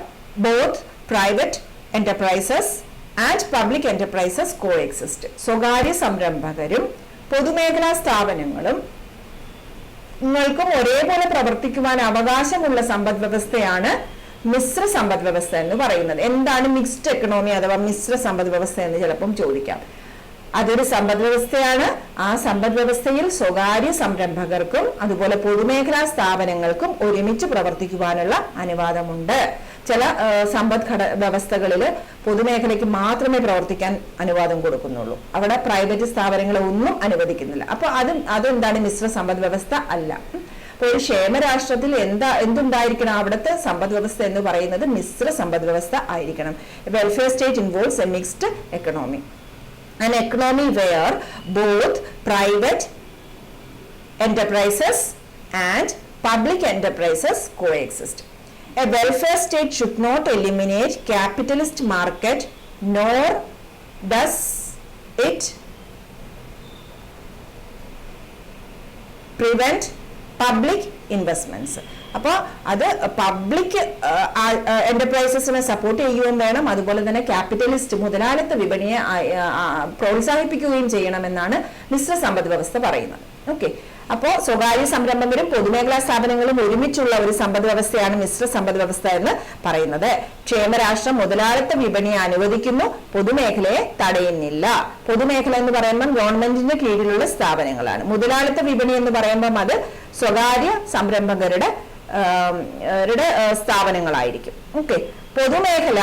both private enterprises and public enterprises coexist. സ്വകാര്യ സംരംഭകരും പൊതുമേഖലാ സ്ഥാപനങ്ങളും നിങ്ങൾക്കും ഒരേപോലെ പ്രവർത്തിക്കുവാൻ അവകാശമുള്ള സമ്പദ് വ്യവസ്ഥയാണ് മിശ്ര സമ്പദ് വ്യവസ്ഥ എന്ന് പറയുന്നത്. എന്താണ് മിക്സ്ഡ് എക്കണോമി അഥവാ മിശ്ര സമ്പദ് വ്യവസ്ഥ എന്ന് ചിലപ്പം ചോദിക്കാം. അതൊരു സമ്പദ് വ്യവസ്ഥയാണ്. ആ സമ്പദ് വ്യവസ്ഥയിൽ സ്വകാര്യ സംരംഭകർക്കും അതുപോലെ പൊതുമേഖലാ സ്ഥാപനങ്ങൾക്കും ഒരുമിച്ച് പ്രവർത്തിക്കുവാനുള്ള അനുവാദമുണ്ട്. ചില സമ്പദ് വ്യവസ്ഥകളിൽ പൊതുമേഖലയ്ക്ക് മാത്രമേ പ്രവർത്തിക്കാൻ അനുവാദം കൊടുക്കുന്നുള്ളൂ. അവിടെ പ്രൈവറ്റ് സ്ഥാപനങ്ങളെ ഒന്നും അനുവദിക്കുന്നില്ല. അപ്പൊ അതെന്താണ് മിശ്ര സമ്പദ് വ്യവസ്ഥ അല്ല. അപ്പോൾ ഒരു ക്ഷേമരാഷ്ട്രത്തിൽ എന്തുണ്ടായിരിക്കണം? അവിടുത്തെ സമ്പദ് വ്യവസ്ഥ എന്ന് പറയുന്നത് മിശ്ര സമ്പദ് വ്യവസ്ഥ ആയിരിക്കണം. Welfare state involves a mixed economy. An economy where both private enterprises and public enterprises coexist. A welfare state should not eliminate capitalist market, nor does it prevent public investments. അപ്പോൾ അത് പബ്ലിക് എന്റർപ്രൈസസിനെ സപ്പോർട്ട് ചെയ്യുകയും വേണം, അതുപോലെ തന്നെ capitalist മുതലാളിത്ത വിപണിയെ പ്രോത്സാഹിപ്പിക്കുകയും ചെയ്യണമെന്നാണ് മിശ്ര സമ്പദ് വ്യവസ്ഥ പറയുന്നത്. ഓക്കെ, അപ്പോ സ്വകാര്യ സംരംഭകരും പൊതുമേഖലാ സ്ഥാപനങ്ങളും ഒരുമിച്ചുള്ള ഒരു സമ്പദ് വ്യവസ്ഥയാണ് മിശ്ര സമ്പദ് വ്യവസ്ഥ എന്ന് പറയുന്നത്. ക്ഷേമരാഷ്ട്രം മുതലാളിത്ത വിപണിയെ അനുവദിക്കുന്നു, പൊതുമേഖലയെ തടയുന്നില്ല. പൊതുമേഖല എന്ന് പറയുമ്പോൾ ഗവൺമെന്റിന്റെ കീഴിലുള്ള സ്ഥാപനങ്ങളാണ്. മുതലാളിത്ത വിപണി എന്ന് പറയുമ്പോൾ അത് സ്വകാര്യ സംരംഭകരുടെ സ്ഥാപനങ്ങളായിരിക്കും. ഓക്കെ, പൊതുമേഖല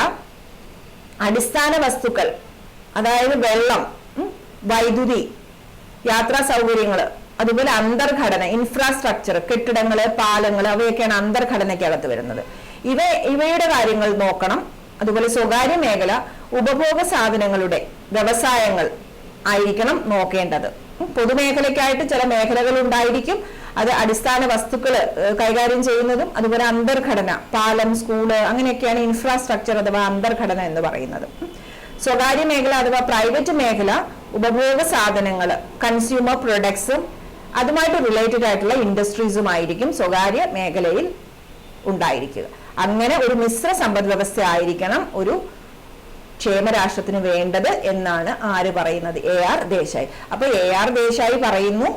അടിസ്ഥാന വസ്തുക്കൾ, അതായത് വെള്ളം, വൈദ്യുതി, യാത്രാ സൗകര്യങ്ങൾ, അതുപോലെ അന്തർഘടന, ഇൻഫ്രാസ്ട്രക്ചർ, കെട്ടിടങ്ങള്, പാലങ്ങൾ, അവയൊക്കെയാണ് അന്തർഘടനയ്ക്കകത്ത് വരുന്നത്. ഇവയുടെ കാര്യങ്ങൾ നോക്കണം. അതുപോലെ സ്വകാര്യ മേഖല ഉപഭോഗ സാധനങ്ങളുടെ വ്യവസായങ്ങൾ ആയിരിക്കണം നോക്കേണ്ടത്. പൊതുമേഖലയ്ക്കായിട്ട് ചില മേഖലകൾ ഉണ്ടായിരിക്കും, അത് അടിസ്ഥാന വസ്തുക്കൾ കൈകാര്യം ചെയ്യുന്നതും, അതുപോലെ അന്തർഘടന, പാലം, സ്കൂള്, അങ്ങനെയൊക്കെയാണ് ഇൻഫ്രാസ്ട്രക്ചർ അഥവാ അന്തർഘടന എന്ന് പറയുന്നത്. സ്വകാര്യ മേഖല അഥവാ പ്രൈവറ്റ് മേഖല ഉപഭോഗ സാധനങ്ങൾ, കൺസ്യൂമർ പ്രൊഡക്ട്സും അതുമായിട്ട് റിലേറ്റഡ് ആയിട്ടുള്ള ഇൻഡസ്ട്രീസുമായിരിക്കും സ്വകാര്യ മേഖലയിൽ ഉണ്ടായിരിക്കുക. അങ്ങനെ ഒരു മിശ്ര സമ്പദ് വ്യവസ്ഥ ആയിരിക്കണം ഒരു ക്ഷേമരാഷ്ട്രത്തിന് വേണ്ടത് എന്നാണ് ആര് പറയുന്നത്? AR ദേശായി. അപ്പൊ AR ദേശായി പറയുന്നു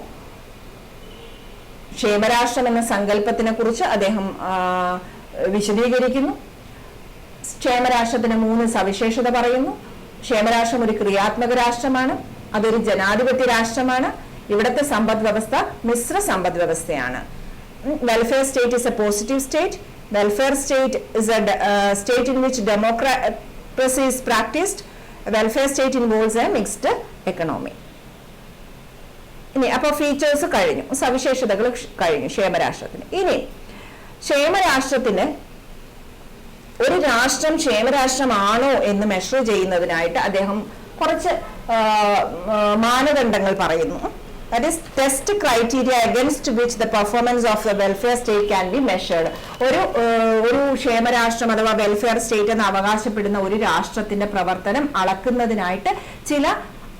ക്ഷേമരാഷ്ട്രം എന്ന സങ്കല്പത്തിനെ കുറിച്ച് അദ്ദേഹം വിശദീകരിക്കുന്നു. ക്ഷേമരാഷ്ട്രത്തിന് 3 സവിശേഷത പറയുന്നു. ക്ഷേമരാഷ്ട്രം ഒരു ക്രിയാത്മക രാഷ്ട്രമാണ്, അതൊരു ജനാധിപത്യ രാഷ്ട്രമാണ്, ഇവിടുത്തെ സമ്പദ് വ്യവസ്ഥ മിശ്ര സമ്പദ് വ്യവസ്ഥയാണ്. Welfare state is A positive state. Welfare state is a state in which democracy is practiced. Welfare state involves a mixed economy. ഇനി അപ്പൊ ഫീച്ചേഴ്സ് കഴിഞ്ഞു, സവിശേഷതകൾ കഴിഞ്ഞു ക്ഷേമരാഷ്ട്രത്തിന്. ഇനി ക്ഷേമരാഷ്ട്രത്തിന് ഒരു രാഷ്ട്രം ക്ഷേമരാഷ്ട്രമാണോ എന്ന് മെഷർ ചെയ്യുന്നതിനായിട്ട് അദ്ദേഹം കുറച്ച് മാനദണ്ഡങ്ങൾ പറയുന്നു. That is test criteria against which the performance of the welfare state can be measured. ഒരു ക്ഷേമരാഷ്ട്രം അഥവാ വെൽഫെയർ സ്റ്റേറ്റ് എന്ന് അവകാശപ്പെടുന്ന ഒരു രാഷ്ട്രത്തിന്റെ പ്രവർത്തനം അളക്കുന്നതിനായിട്ട് ചില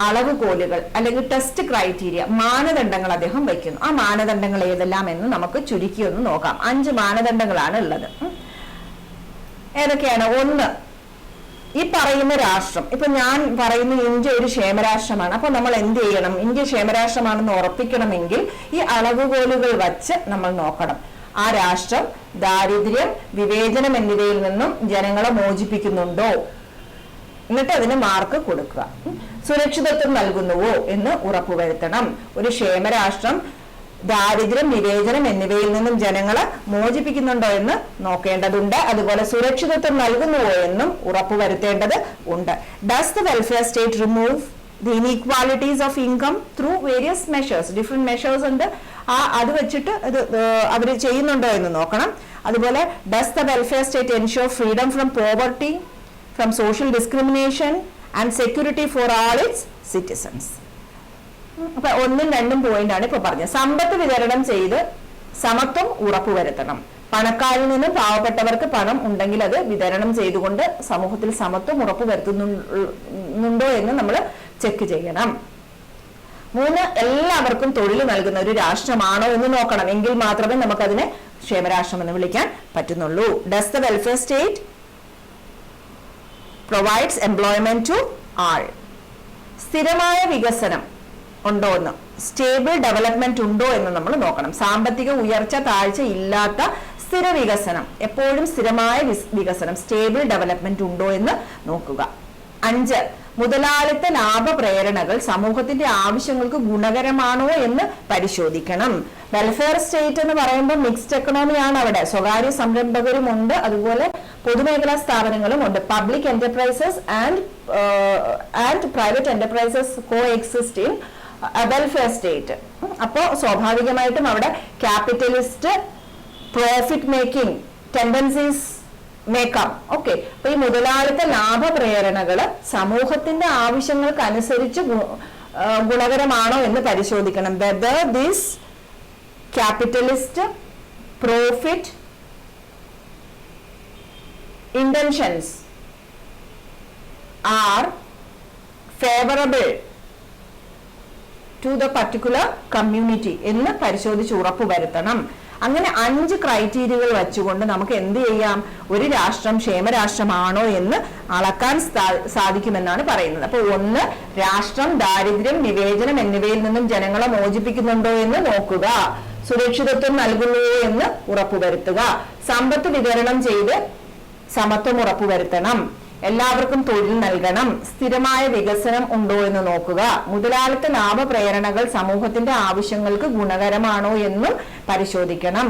അളവുകോലുകൾ അല്ലെങ്കിൽ ടെസ്റ്റ് ക്രൈറ്റീരിയ, മാനദണ്ഡങ്ങൾ അദ്ദേഹം വയ്ക്കുന്നു. ആ മാനദണ്ഡങ്ങൾ ഏതെല്ലാം എന്ന് നമുക്ക് ചുരുക്കി ഒന്ന് നോക്കാം. 5 മാനദണ്ഡങ്ങളാണ് ഉള്ളത്. ഏതൊക്കെയാണ്? 1, ഈ പറയുന്ന രാഷ്ട്രം, ഇപ്പൊ ഞാൻ പറയുന്ന ഇന്ത്യ ഒരു ക്ഷേമരാഷ്ട്രമാണ്. അപ്പൊ നമ്മൾ എന്ത് ചെയ്യണം? ഇന്ത്യ ക്ഷേമരാഷ്ട്രമാണെന്ന് ഉറപ്പിക്കണമെങ്കിൽ ഈ അളവുകോലുകൾ വച്ച് നമ്മൾ നോക്കണം. ആ രാഷ്ട്രം ദാരിദ്ര്യം, വിവേചനം എന്നിവയിൽ നിന്നും ജനങ്ങളെ മോചിപ്പിക്കുന്നുണ്ടോ, എന്നിട്ട് അതിന് മാർക്ക് കൊടുക്കുക. സുരക്ഷിതത്വം നൽകുന്നുവോ എന്ന് ഉറപ്പുവരുത്തണം. ഒരു ക്ഷേമരാഷ്ട്രം ദാരിദ്ര്യം, വിവേചനം എന്നിവയിൽ നിന്നും ജനങ്ങളെ മോചിപ്പിക്കുന്നുണ്ടോ എന്ന് നോക്കേണ്ടതുണ്ട്. അതുപോലെ സുരക്ഷിതത്വം നൽകുന്നുവോ എന്നും ഉറപ്പുവരുത്തേണ്ടത് ഉണ്ട്. Does the welfare state remove the inequalities of income through various measures? Different measures ഉണ്ട്, അത് വെച്ചിട്ട് അത് അവർ ചെയ്യുന്നുണ്ടോ എന്ന് നോക്കണം. അതുപോലെ does the welfare state ensure freedom from poverty, from social discrimination and security for all it's citizens? അപ്പൊ 1ഉം 2ഉം പോയിന്റാണ് ഇപ്പൊ പറഞ്ഞത്. സമ്പത്ത് വിതരണം ചെയ്ത് സമത്വം ഉറപ്പുവരുത്തണം. പണക്കാരിൽ നിന്നും പാവപ്പെട്ടവർക്ക് പണം ഉണ്ടെങ്കിൽ അത് വിതരണം ചെയ്തുകൊണ്ട് സമൂഹത്തിൽ സമത്വം ഉറപ്പുവരുത്തുന്നുണ്ടോ എന്ന് നമ്മൾ ചെക്ക് ചെയ്യണം. 3, എല്ലാവർക്കും തൊഴിൽ നൽകുന്ന ഒരു രാഷ്ട്രമാണോ എന്ന് നോക്കണം. എങ്കിൽ മാത്രമേ നമുക്കതിനെ ക്ഷേമരാഷ്ട്രം എന്ന് വിളിക്കാൻ പറ്റുന്നുള്ളൂ. Does the welfare state provides employment to all? സ്ഥിരമായ വികസനം ഉണ്ടോ എന്ന്, സ്റ്റേബിൾ ഡെവലപ്മെന്റ് ഉണ്ടോ എന്ന് നമ്മൾ നോക്കണം. സാമ്പത്തിക ഉയർച്ച താഴ്ച ഇല്ലാത്ത സ്ഥിര വികസനം, എപ്പോഴും സ്ഥിരമായ വികസനം, സ്റ്റേബിൾ ഡെവലപ്മെന്റ് ഉണ്ടോ എന്ന് നോക്കുക. 5, മുതലാളിത്ത ലാഭ പ്രേരണകൾ സമൂഹത്തിന്റെ ആവശ്യങ്ങൾക്ക് ഗുണകരമാണോ എന്ന് പരിശോധിക്കണം. വെൽഫെയർ സ്റ്റേറ്റ് എന്ന് പറയുമ്പോൾ മിക്സ്ഡ് എക്കണോമിയാണ്. അവിടെ സ്വകാര്യ സംരംഭകരും ഉണ്ട്, അതുപോലെ പൊതുമേഖലാ സ്ഥാപനങ്ങളും ഉണ്ട്. Public enterprises and private enterprises coexist in welfare state. അപ്പോ സ്വാഭാവികമായിട്ടും അവിടെ ക്യാപിറ്റലിസ്റ്റ് പ്രോഫിറ്റ് മേക്കിംഗ് ടെൻഡൻസീസ് മേക്കാം. ഓക്കെ, അപ്പൊ ഈ മുതലാളിത്ത ലാഭ പ്രേരണകള് സമൂഹത്തിന്റെ ആവശ്യങ്ങൾക്ക് അനുസരിച്ച് ഗുണകരമാണോ എന്ന് പരിശോധിക്കണം. Whether this capitalist profit intentions are favorable to the particular community എന്ന് പരിശോധിച്ച് ഉറപ്പുവരുത്തണം. അങ്ങനെ 5 ക്രൈറ്റീരിയകൾ വെച്ചുകൊണ്ട് നമുക്ക് എന്ത് ചെയ്യാം, ഒരു രാഷ്ട്രം ക്ഷേമരാഷ്ട്രമാണോ എന്ന് അളക്കാൻ സാധിക്കുമെന്നാണ് പറയുന്നത്. അപ്പോൾ 1, രാഷ്ട്രം ദാരിദ്ര്യം, വിവേചനം എന്നിവയിൽ നിന്നും ജനങ്ങളെ മോചിപ്പിക്കുന്നുണ്ടോ എന്ന് നോക്കുക. സുരക്ഷിതത്വം നൽകുന്നുവോ എന്ന് ഉറപ്പുവരുത്തുക. സമ്പത്ത് വിതരണം ചെയ്ത് സമത്വം ഉറപ്പുവരുത്തണം. എല്ലാവർക്കും തൊഴിൽ നൽകണം. സ്ഥിരമായ വികസനം ഉണ്ടോ എന്ന് നോക്കുക. മുതലാളിത്ത ലാഭപ്രേരണകൾ സമൂഹത്തിന്റെ ആവശ്യങ്ങൾക്ക് ഗുണകരമാണോ എന്നും പരിശോധിക്കണം.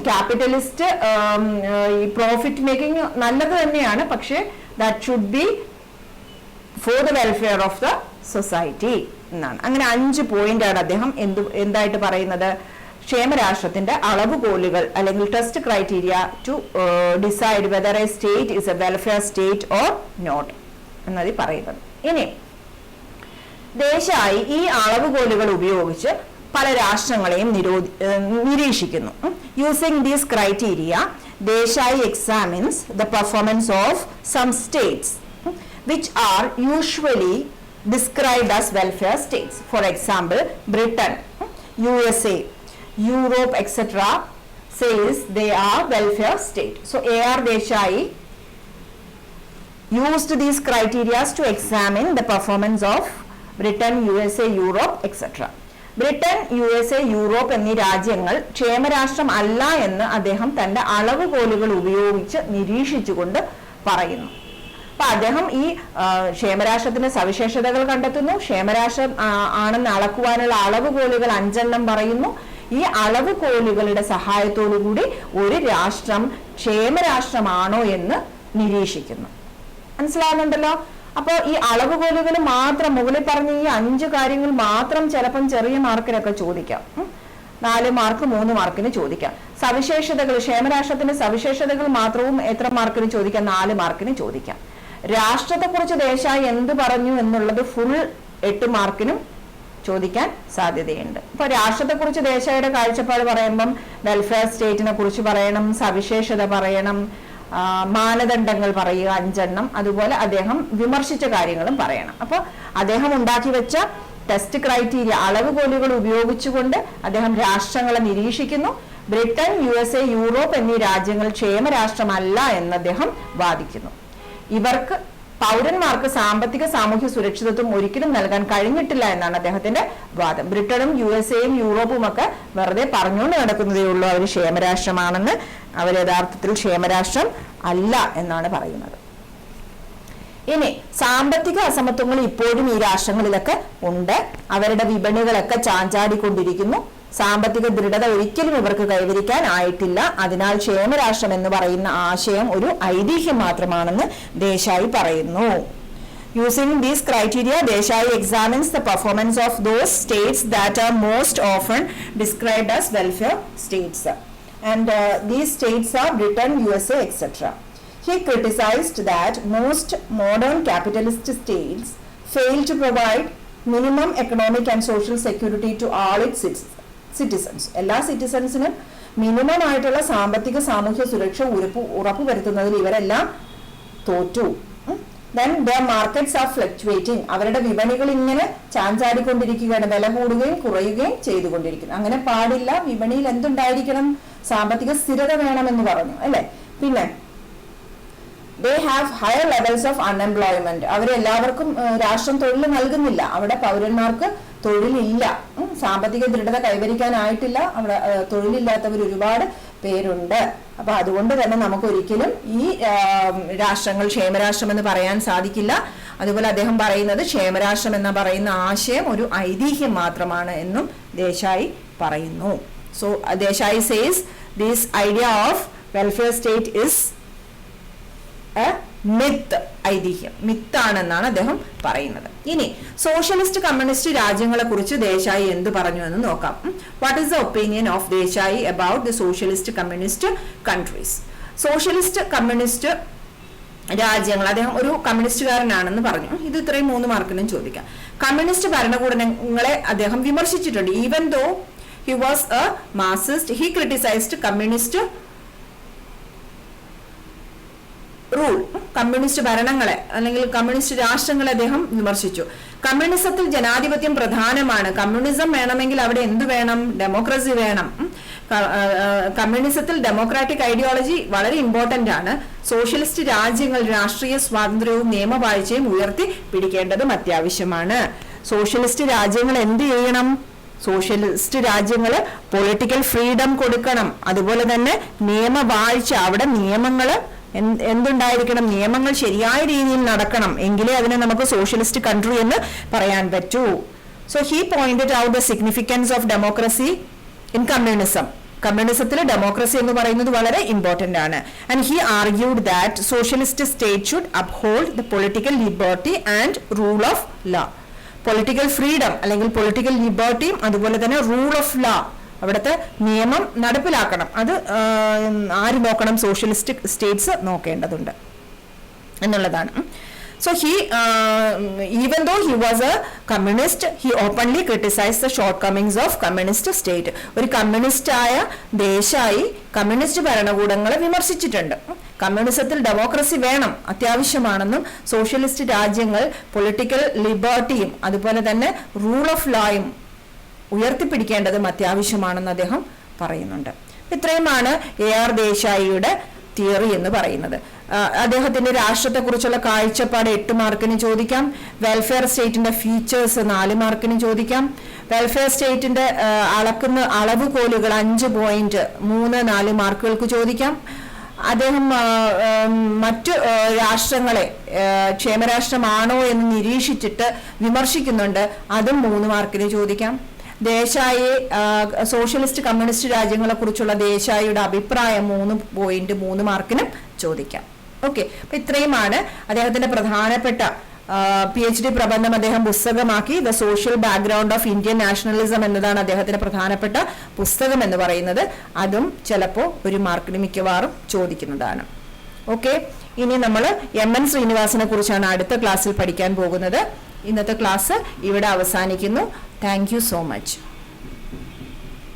ക്യാപിറ്റലിസ്റ്റ് ഈ പ്രോഫിറ്റ് മേക്കിംഗ് നല്ലത് തന്നെയാണ്, പക്ഷേ that should be four the welfare of the society എന്നാണ്. അങ്ങനെ 5 പോയിന്റാണ് അദ്ദേഹം എന്തായിട്ട് പറയുന്നത്, ക്ഷേമരാഷ്ട്രത്തിന്റെ അളവുകോലുകൾ അല്ലെങ്കിൽ test criteria to decide whether a state is a welfare state or not എന്നതി പറയുന്നത്. ഇനി ദേശായി ഈ അളവുകോലുകൾ ഉപയോഗിച്ച് പല രാഷ്ട്രങ്ങളെയും നിരീക്ഷിക്കുന്നു. Using these criteria Desai examines the performance of some states which are usually described as welfare states. For example, Britain, USA, Europe, etc. says they are welfare state. So A.R. Desai used these criteria to examine the performance of Britain, USA, Europe, etc. Britain, USA, Europe എന്നീ രാജ്യങ്ങൾ ക്ഷേമരാഷ്ട്രം അല്ല എന്ന് അദ്ദേഹം തന്റെ അളവുകോലുകൾ ഉപയോഗിച്ച് നിരീക്ഷിച്ചുകൊണ്ട് പറയുന്നു. അപ്പൊ അദ്ദേഹം ഈ ക്ഷേമരാഷ്ട്രത്തിന്റെ സവിശേഷതകൾ കണ്ടെത്തുന്നു. ക്ഷേമരാഷ്ട്രം ആണെന്ന് അളക്കുവാനുള്ള അളവുകോലുകൾ 5 പറയുന്നു. ഈ അളവുകോലുകളുടെ സഹായത്തോടുകൂടി ഒരു രാഷ്ട്രം ക്ഷേമരാഷ്ട്രമാണോ എന്ന് നിരീക്ഷിക്കുന്നു. മനസ്സിലാവുന്നുണ്ടല്ലോ? അപ്പോൾ ഈ അളവുകോലുകൾ മാത്രം, മുകളിൽ പറഞ്ഞ ഈ 5 കാര്യങ്ങൾ മാത്രം ചിലപ്പം ചെറിയ മാർക്കിനൊക്കെ ചോദിക്കാം. 4 മാർക്ക് 3 മാർക്കിന് ചോദിക്കാം. സവിശേഷതകൾ, ക്ഷേമരാഷ്ട്രത്തിന്റെ സവിശേഷതകൾ മാത്രവും എത്ര മാർക്കിന് ചോദിക്കാം? 4 മാർക്കിന് ചോദിക്കാം. രാഷ്ട്രത്തെക്കുറിച്ച് ദേശായി എന്ത് പറഞ്ഞു എന്നുള്ളത് ഫുൾ 8 മാർക്കിനും ചോദിക്കാൻ സാധ്യതയുണ്ട്. ഇപ്പൊ രാഷ്ട്രത്തെക്കുറിച്ച് ദേശായിയുടെ കാഴ്ചപ്പാട് പറയുമ്പം വെൽഫെയർ സ്റ്റേറ്റിനെ കുറിച്ച് പറയണം, സവിശേഷത പറയണം, മാനദണ്ഡങ്ങൾ പറയുക 5, അതുപോലെ അദ്ദേഹം വിമർശിച്ച കാര്യങ്ങളും പറയണം. അപ്പൊ അദ്ദേഹം ഉണ്ടാക്കി വെച്ച ടെസ്റ്റ് ക്രൈറ്റീരിയ, അളവുകോലുകൾ ഉപയോഗിച്ചുകൊണ്ട് അദ്ദേഹം രാഷ്ട്രങ്ങളെ നിരീക്ഷിക്കുന്നു. ബ്രിട്ടൻ, USA, യൂറോപ്പ് എന്നീ രാജ്യങ്ങൾ ക്ഷേമരാഷ്ട്രമല്ല എന്ന് അദ്ദേഹം വാദിക്കുന്നു. ഇവർക്ക് പൗരന്മാർക്ക് സാമ്പത്തിക സാമൂഹ്യ സുരക്ഷിതത്വം ഒരിക്കലും നൽകാൻ കഴിഞ്ഞിട്ടില്ല എന്നാണ് അദ്ദേഹത്തിന്റെ വാദം. ബ്രിട്ടനും USA-യും യൂറോപ്പും ഒക്കെ വെറുതെ പറഞ്ഞുകൊണ്ട് നടക്കുന്നതേ ഉള്ളൂ അവർ ക്ഷേമരാഷ്ട്രമാണെന്ന്. അവർ യഥാർത്ഥത്തിൽ ക്ഷേമരാഷ്ട്രം അല്ല എന്നാണ് പറയുന്നത്. ഇനി സാമ്പത്തിക അസമത്വങ്ങൾ ഇപ്പോഴും ഈ രാഷ്ട്രങ്ങളിലൊക്കെ ഉണ്ട്. അവരുടെ വിപണികളൊക്കെ ചാഞ്ചാടിക്കൊണ്ടിരിക്കുന്നു. സാമ്പത്തിക ദൃഢത ഒരിക്കലും ഇവർക്ക് കൈവരിക്കാൻ ആയിട്ടില്ല. അതിനാൽ ക്ഷേമരാഷ്ട്രം എന്ന് പറയുന്ന ആശയം ഒരു ഐതിഹ്യം മാത്രമാണെന്ന് ദേശായി പറയുന്നു. Using these criteria, Desai examines the performance of those states that are most often described as welfare states. And these states are Britain, USA, etc. He criticized that most modern capitalist states fail to provide minimum economic and social security to all its citizens. എല്ലാ സിറ്റിസൺസിനും minimum ആയിട്ടുള്ള സാമ്പത്തിക സാമൂഹ്യ സുരക്ഷ ഉറപ്പുവരുത്തുന്നതിൽ ഇവരെല്ലാം തോറ്റു. Then their markets are fluctuating. അവരുടെ വിപണികൾ ഇങ്ങനെ ചാഞ്ചാടിക്കൊണ്ടിരിക്കുകയാണ്, വില കൂടുകയും കുറയുകയും ചെയ്തുകൊണ്ടിരിക്കുന്നു. അങ്ങനെ പാടില്ല. വിപണിയിൽ എന്തുണ്ടായിരിക്കണം? സാമ്പത്തിക സ്ഥിരത വേണമെന്ന് പറഞ്ഞു അല്ലെ. പിന്നെ they have higher levels of unemployment. അവരെല്ലാവർക്കും രാഷ്ട്രം തൊഴിൽ നൽകുന്നില്ല. അവിടെ പൗരന്മാർക്ക് തൊഴിലില്ല, സാമ്പത്തിക ദൃഢത കൈവരിക്കാനായിട്ടില്ല. അവിടെ തൊഴിലില്ലാത്തവർ ഒരുപാട് പേരുണ്ട്. അപ്പൊ അതുകൊണ്ട് തന്നെ നമുക്ക് ഒരിക്കലും ഈ രാഷ്ട്രങ്ങൾ ക്ഷേമരാഷ്ട്രം എന്ന് പറയാൻ സാധിക്കില്ല. അതുപോലെ അദ്ദേഹം പറയുന്നത് ക്ഷേമരാഷ്ട്രം എന്ന് പറയുന്ന ആശയം ഒരു ഐതിഹ്യം മാത്രമാണ് എന്നും ദേശായി പറയുന്നു. So Desai says this idea of welfare state is myth, ഐതിഹ്യം, മിത്താണെന്നാണ് അദ്ദേഹം പറയുന്നത്. ഇനി സോഷ്യലിസ്റ്റ് കമ്മ്യൂണിസ്റ്റ് രാജ്യങ്ങളെ കുറിച്ച് ദേശായി എന്ത് പറഞ്ഞു എന്ന് നോക്കാം. What is the opinion of Desai about the socialist communist countries? Socialist communist രാജ്യങ്ങൾ, അദ്ദേഹം ഒരു കമ്മ്യൂണിസ്റ്റുകാരനാണെന്ന് പറഞ്ഞു. ഇത് ഇത്രയും 3 മാർക്കിനും ചോദിക്കാം. കമ്മ്യൂണിസ്റ്റ് ഭരണകൂടങ്ങളെ അദ്ദേഹം വിമർശിച്ചിട്ടുണ്ട്. Even though he was a Marxist, he criticised communist rule, communist ഭരണങ്ങളെ അല്ലെങ്കിൽ കമ്മ്യൂണിസ്റ്റ് രാഷ്ട്രങ്ങളെ അദ്ദേഹം വിമർശിച്ചു. കമ്മ്യൂണിസത്തിൽ ജനാധിപത്യം പ്രധാനമാണ്. കമ്മ്യൂണിസം വേണമെങ്കിൽ അവിടെ എന്ത് വേണം? ഡെമോക്രസി വേണം. കമ്മ്യൂണിസത്തിൽ ഡെമോക്രാറ്റിക് ഐഡിയോളജി വളരെ ഇമ്പോർട്ടന്റ് ആണ്. സോഷ്യലിസ്റ്റ് രാജ്യങ്ങൾ രാഷ്ട്രീയ സ്വാതന്ത്ര്യവും നിയമവാഴ്ചയും ഉയർത്തി പിടിക്കേണ്ടതും അത്യാവശ്യമാണ്. സോഷ്യലിസ്റ്റ് രാജ്യങ്ങൾ എന്ത് ചെയ്യണം? സോഷ്യലിസ്റ്റ് രാജ്യങ്ങള് പൊളിറ്റിക്കൽ ഫ്രീഡം കൊടുക്കണം. അതുപോലെ തന്നെ നിയമവാഴ്ച, അവിടെ നിയമങ്ങള് എന്തുണ്ടായിരിക്കണം? നിയമങ്ങൾ ശരിയായ രീതിയിൽ നടക്കണം. എങ്കിലേ അതിനെ നമുക്ക് സോഷ്യലിസ്റ്റ് കൺട്രി എന്ന് പറയാൻ പറ്റൂ. So he pointed out the significance of democracy in communism. കമ്മ്യൂണിസത്തിൽ ഡെമോക്രസി എന്ന് പറയുന്നത് വളരെ ഇമ്പോർട്ടന്റ് ആണ്. And he argued that socialist state should uphold the political liberty and rule of law. Political freedom അല്ലെങ്കിൽ political ലിബർട്ടിയും അതുപോലെ തന്നെ റൂൾ ഓഫ് ലോ, അവിടുത്തെ നിയമം നടപ്പിലാക്കണം. അത് ആര് നോക്കണം? സോഷ്യലിസ്റ്റ് സ്റ്റേറ്റ്സ് നോക്കേണ്ടതുണ്ട് എന്നുള്ളതാണ്. So even though he was a communist, he openly criticized the shortcomings of communist state. ഒരു കമ്മ്യൂണിസ്റ്റ് ആയ ദേശായി കമ്മ്യൂണിസ്റ്റ് ഭരണകൂടങ്ങളെ വിമർശിച്ചിട്ടുണ്ട്. കമ്മ്യൂണിസത്തിൽ ഡെമോക്രസി വേണം, അത്യാവശ്യമാണെന്നും സോഷ്യലിസ്റ്റ് രാജ്യങ്ങൾ പൊളിറ്റിക്കൽ ലിബർട്ടിയും അതുപോലെ തന്നെ റൂൾ ഓഫ് ലോയും ഉയർത്തിപ്പിടിക്കേണ്ടതും അത്യാവശ്യമാണെന്ന് അദ്ദേഹം പറയുന്നുണ്ട്. ഇത്രയുമാണ് AR ദേശായിയുടെ തിയറി എന്ന് പറയുന്നത്. അദ്ദേഹത്തിന്റെ രാഷ്ട്രത്തെക്കുറിച്ചുള്ള കാഴ്ചപ്പാട് 8 മാർക്കിന് ചോദിക്കാം. വെൽഫെയർ സ്റ്റേറ്റിന്റെ ഫീച്ചേഴ്സ് 4 മാർക്കിന് ചോദിക്കാം. വെൽഫെയർ സ്റ്റേറ്റിന്റെ അളക്കുന്ന അളവുകോലുകൾ 5.34 മാർക്കുകൾക്ക് ചോദിക്കാം. അദ്ദേഹം മറ്റു രാഷ്ട്രങ്ങളെ ക്ഷേമരാഷ്ട്രമാണോ എന്ന് നിരീക്ഷിച്ചിട്ട് വിമർശിക്കുന്നുണ്ട്. അതും 3 മാർക്കിന് ചോദിക്കാം. ദേശായി സോഷ്യലിസ്റ്റ് കമ്മ്യൂണിസ്റ്റ് രാജ്യങ്ങളെ കുറിച്ചുള്ള ദേശായിയുടെ അഭിപ്രായം 3.3 മാർക്കിനും ചോദിക്കാം. ഓക്കെ, അപ്പൊ ഇത്രയുമാണ് അദ്ദേഹത്തിന്റെ പ്രധാനപ്പെട്ട PhD പ്രബന്ധം. അദ്ദേഹം പുസ്തകമാക്കി. The social background of Indian nationalism എന്നതാണ് അദ്ദേഹത്തിന്റെ പ്രധാനപ്പെട്ട പുസ്തകം എന്ന് പറയുന്നത്. അതും ചിലപ്പോൾ 1 മാർക്കിന് മിക്കവാറും ചോദിക്കുന്നതാണ്. ഓക്കെ, ഇനി നമ്മൾ MN ശ്രീനിവാസനെ കുറിച്ചാണ് അടുത്ത ക്ലാസ്സിൽ പഠിക്കാൻ പോകുന്നത്. ഇന്നത്തെ ക്ലാസ് ഇവിടെ അവസാനിക്കുന്നു. Thank you so much.